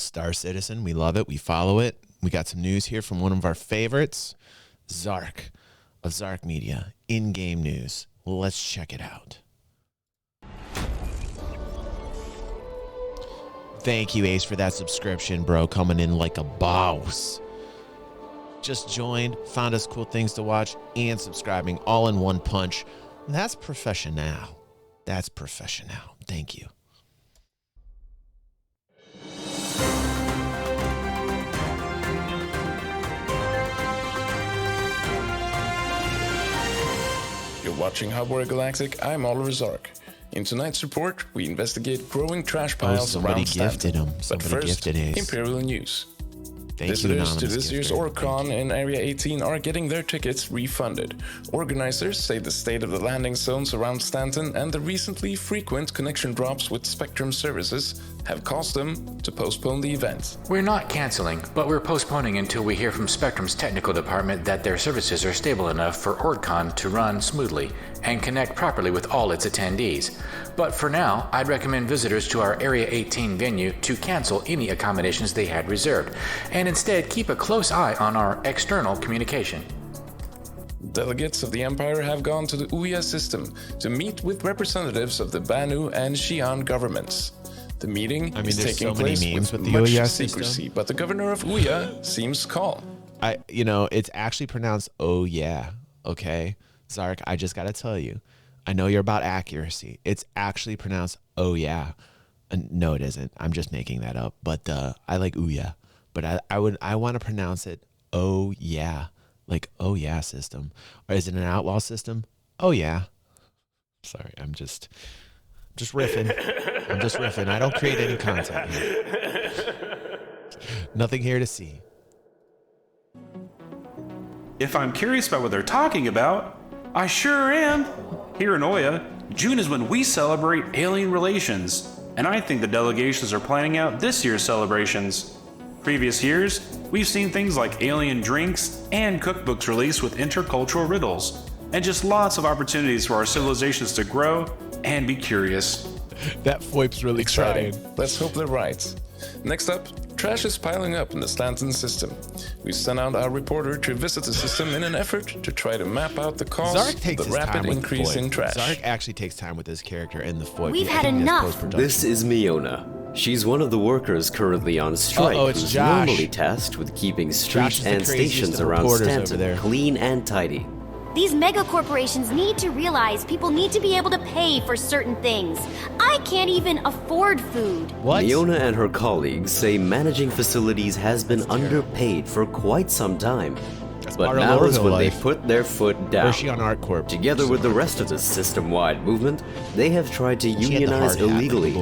Star Citizen. We love it. We follow it. We got some news here from one of our favorites, Zark of Zark Media. In-game news. Let's check it out. Thank you, Ace, for that subscription, bro. Coming in like a boss. Just joined, found us cool things to watch, and subscribing all in one punch. That's professional. That's professional. Thank you. You're watching Hubware Galactic. I'm Oliver Zark. In tonight's report, we investigate growing trash piles around Stanton. But first, Imperial News. Visitors to this year's OrCon in Area 18 are getting their tickets refunded. Organizers say the state of the landing zones around Stanton and the recently frequent connection drops with Spectrum services have caused them to postpone the event. We're not canceling, but we're postponing until we hear from Spectrum's technical department that their services are stable enough for OrCon to run smoothly and connect properly with all its attendees. But for now, I'd recommend visitors to our Area 18 venue to cancel any accommodations they had reserved, and instead keep a close eye on our external communication. Delegates of the Empire have gone to the Ouya system to meet with representatives of the Banu and Xi'an governments. The meeting is taking place with much secrecy, but the governor of Ouya seems calm. It's actually pronounced "oh yeah." Okay, Zark, I just gotta tell you, I know you're about accuracy. It's actually pronounced "oh yeah." No, it isn't. I'm just making that up. But I like Ouya. But I want to pronounce it "oh yeah," like "oh yeah" system. Or is it an outlaw system? Oh yeah. Sorry, I'm just riffing. I'm just riffing. I don't create any content here. Nothing here to see. If I'm curious about what they're talking about, I sure am. Here in Oya, June is when we celebrate alien relations, and I think the delegations are planning out this year's celebrations. Previous years, we've seen things like alien drinks and cookbooks released with intercultural riddles, and just lots of opportunities for our civilizations to grow and be curious. That FOIP's really exciting. Let's hope they're right. Next up, trash is piling up in the Stanton system. We sent out our reporter to visit the system in an effort to try to map out the cause of the rapid increase in trash. Zark actually takes time with his character in the FOIP. We've had enough. This is Miona. She's one of the workers currently on strike who's normally tasked with keeping streets and stations around Stanton clean and tidy. These mega corporations need to realize people need to be able to pay for certain things. I can't even afford food. What? Miona and her colleagues say managing facilities has been underpaid for quite some time. But now is when they put their foot down. Is she on Art Corp? Together with the rest of the system-wide movement, they have tried to unionize illegally.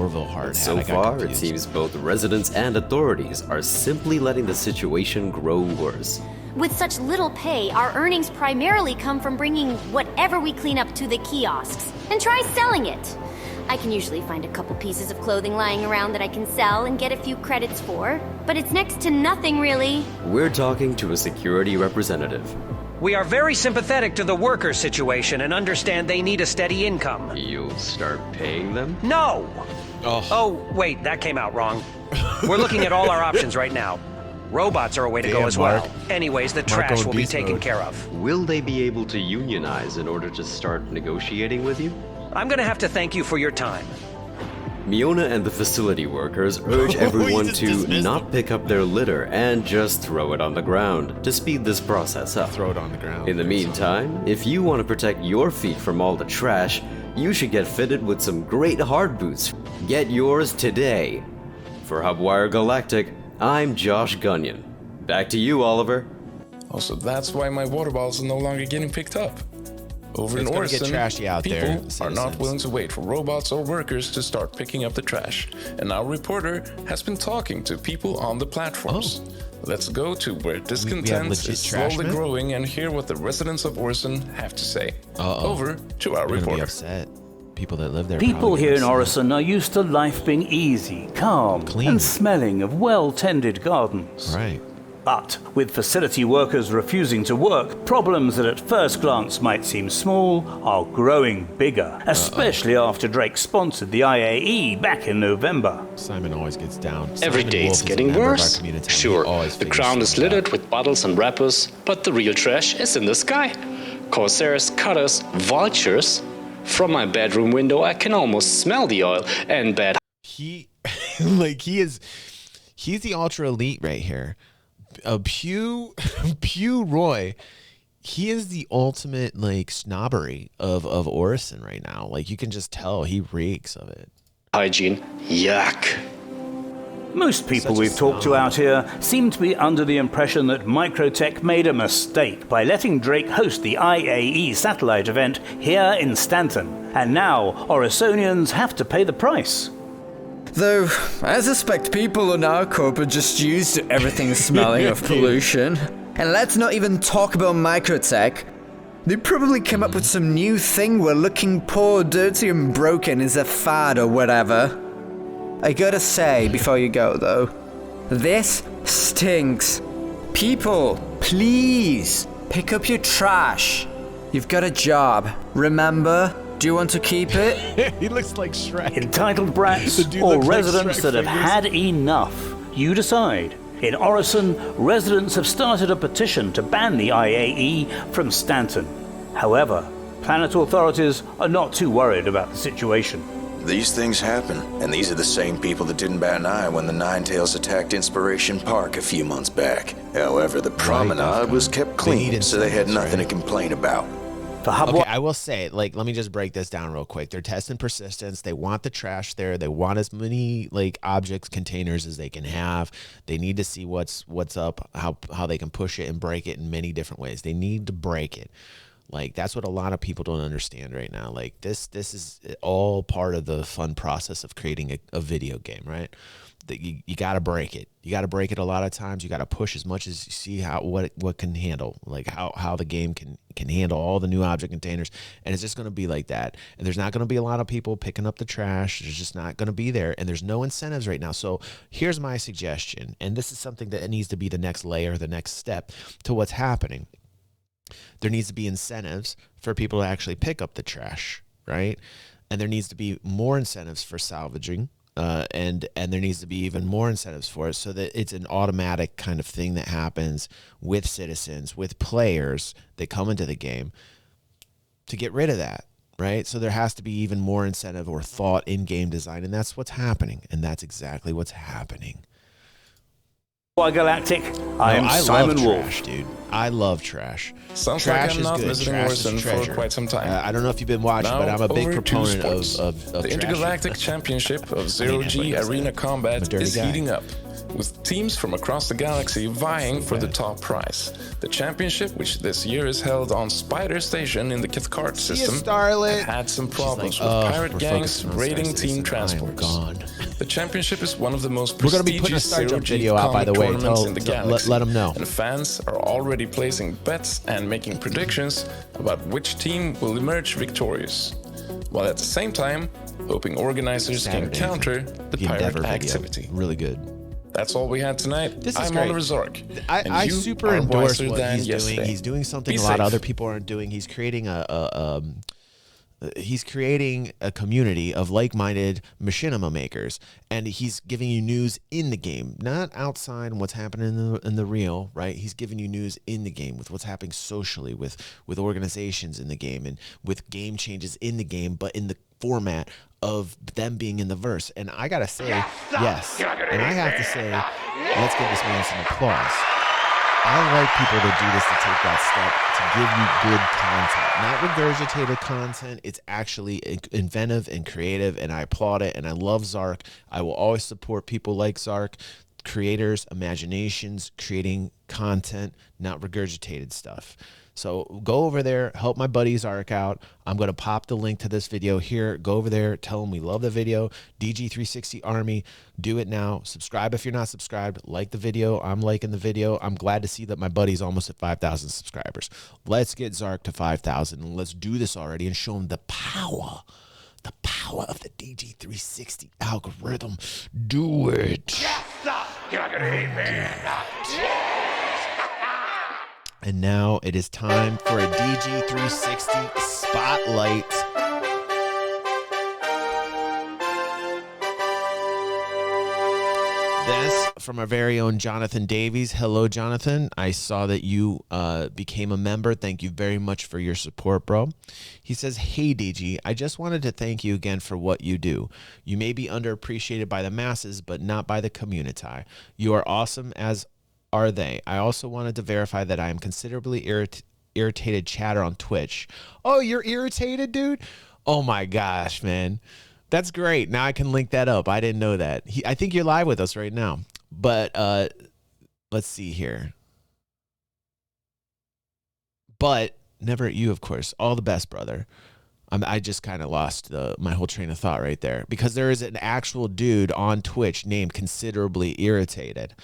So far, it seems both residents and authorities are simply letting the situation grow worse. With such little pay, our earnings primarily come from bringing whatever we clean up to the kiosks and try selling it. I can usually find a couple pieces of clothing lying around that I can sell and get a few credits for, but it's next to nothing really. We're talking to a security representative. We are very sympathetic to the worker situation and understand they need a steady income. You'll start paying them? No! Oh, wait, that came out wrong. We're looking at all our options right now. Robots are a way to go as well. Anyways, the trash will be taken care of. Will they be able to unionize in order to start negotiating with you? I'm gonna have to thank you for your time. Miona and the facility workers urge everyone to not pick up their litter and just throw it on the ground to speed this process up. Throw it on the ground. In the meantime, if you want to protect your feet from all the trash, you should get fitted with some great hard boots. Get yours today. For Hubwire Galactic, I'm Josh Gunyon. Back to you, Oliver. Also, that's why my water bottles are no longer getting picked up. Over in Orson, people are not willing to wait for robots or workers to start picking up the trash. And our reporter has been talking to people on the platforms. Let's go to where discontent is slowly growing and hear what the residents of Orson have to say. Over to our reporter. People that live there. People here in Orison are used to life being easy, calm, and smelling of well-tended gardens. Right. But with facility workers refusing to work, problems that at first glance might seem small are growing bigger, especially after Drake sponsored the IAE back in November. Simon always gets down. Every day it's getting worse. Sure, the ground is littered with bottles and wrappers, but the real trash is in the sky. Corsairs, cutters, vultures. From my bedroom window, I can almost smell the oil and bad. He's the ultra elite right here. Pew Roy, he is the ultimate like snobbery of Orison right now. Like you can just tell he reeks of it. Hygiene, yuck. Most people we've talked to out here seem to be under the impression that Microtech made a mistake by letting Drake host the IAE satellite event here in Stanton, and now Orisonians have to pay the price. Though, I suspect people in our corp are just used to everything smelling of pollution. And let's not even talk about Microtech. They probably came up with some new thing where looking poor, dirty and broken is a fad or whatever. I gotta say, before you go though, this stinks. People, please, pick up your trash. You've got a job, remember? Do you want to keep it? He looks like Shrek. Entitled brats or residents that have had enough. You decide. In Orison, residents have started a petition to ban the IAE from Stanton. However, planet authorities are not too worried about the situation. These things happen, and these are the same people that didn't bat an eye when the Ninetales attacked Inspiration Park a few months back. However, the promenade was kept clean, so they had nothing to complain about. Okay, I will say, like, let me just break this down real quick. They're testing persistence. They want the trash there. They want as many like objects, containers as they can have. They need to see what's up, how they can push it and break it in many different ways. They need to break it. Like, that's what a lot of people don't understand right now. Like, this is all part of the fun process of creating a video game, right? That you got to break it. You got to break it a lot of times. You got to push as much as you see what can handle, like how the game can handle all the new object containers. And it's just going to be like that. And there's not going to be a lot of people picking up the trash. There's just not going to be there. And there's no incentives right now. So here's my suggestion. And this is something that needs to be the next layer, the next step to what's happening. There needs to be incentives for people to actually pick up the trash, right? And there needs to be more incentives for salvaging. And there needs to be even more incentives for it so that it's an automatic kind of thing that happens with citizens, with players that come into the game to get rid of that, right? So there has to be even more incentive or thought in game design, and that's what's happening, and that's exactly what's happening. Galactic, I am Simon Wolf. Trash, dude. I love trash. Sounds trash like I'm not is good. visiting Orison for quite some time. I don't know if you've been watching, now, but I'm a big proponent of the Intergalactic Championship of Zero-G Arena Combat is heating up, with teams from across the galaxy vying for the top prize. The championship, which this year is held on Spider Station in the Cathcart system, had some problems with pirate gangs raiding team transports. The championship is one of the most prestigious Zero-G comic tournaments in the galaxy. Let them know. And fans are already placing bets and making predictions about which team will emerge victorious, while at the same time hoping organizers can counter the pirate activity. Really good. That's all we had tonight. I'm Oliver Zork. I super endorse what he's doing. He's doing something a lot of other people aren't doing. He's creating a community of like-minded machinima makers, and he's giving you news in the game, not outside and what's happening in the real, right? He's giving you news in the game with what's happening socially, with organizations in the game, and with game changes in the game, but in the format of them being in the verse. And I gotta say, yes, and I have to say, let's give this man some applause. I like people that do this, to take that step, to give you good content, not regurgitated content. It's actually inventive and creative, and I applaud it, and I love Zark. I will always support people like Zark, creators, imaginations, creating content, not regurgitated stuff. So go over there, help my buddy Zark out. I'm going to pop the link to this video here. Go over there, tell him we love the video. DG360 Army, do it now. Subscribe if you're not subscribed. Like the video. I'm liking the video. I'm glad to see that my buddy's almost at 5,000 subscribers. Let's get Zark to 5,000, and let's do this already and show him the power of the DG360 algorithm. Do it. Yes, sir. You're not going to hate me. And now it is time for a DG360 Spotlight. This from our very own Jonathan Davies. Hello, Jonathan. I saw that you became a member. Thank you very much for your support, bro. He says, hey, DG, I just wanted to thank you again for what you do. You may be underappreciated by the masses, but not by the community. You are awesome, as are they. I also wanted to verify that I am considerably irritated chatter on Twitch. Oh, you're irritated, dude? Oh, my gosh, man. That's great. Now I can link that up. I didn't know that. I think you're live with us right now. But let's see here. But never at you, of course. All the best, brother. I just kind of lost my whole train of thought right there. Because there is an actual dude on Twitch named Considerably Irritated.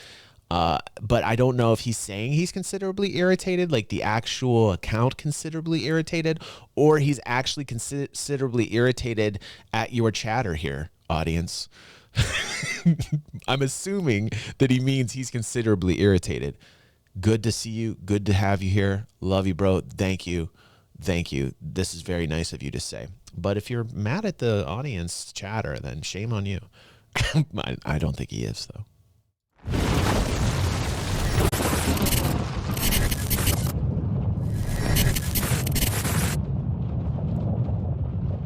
But I don't know if he's saying he's considerably irritated, like the actual account considerably irritated, or he's actually considerably irritated at your chatter here, audience. I'm assuming that he means he's considerably irritated. Good to see you. Good to have you here. Love you, bro. Thank you. Thank you. This is very nice of you to say. But if you're mad at the audience chatter, then shame on you. I don't think he is, though.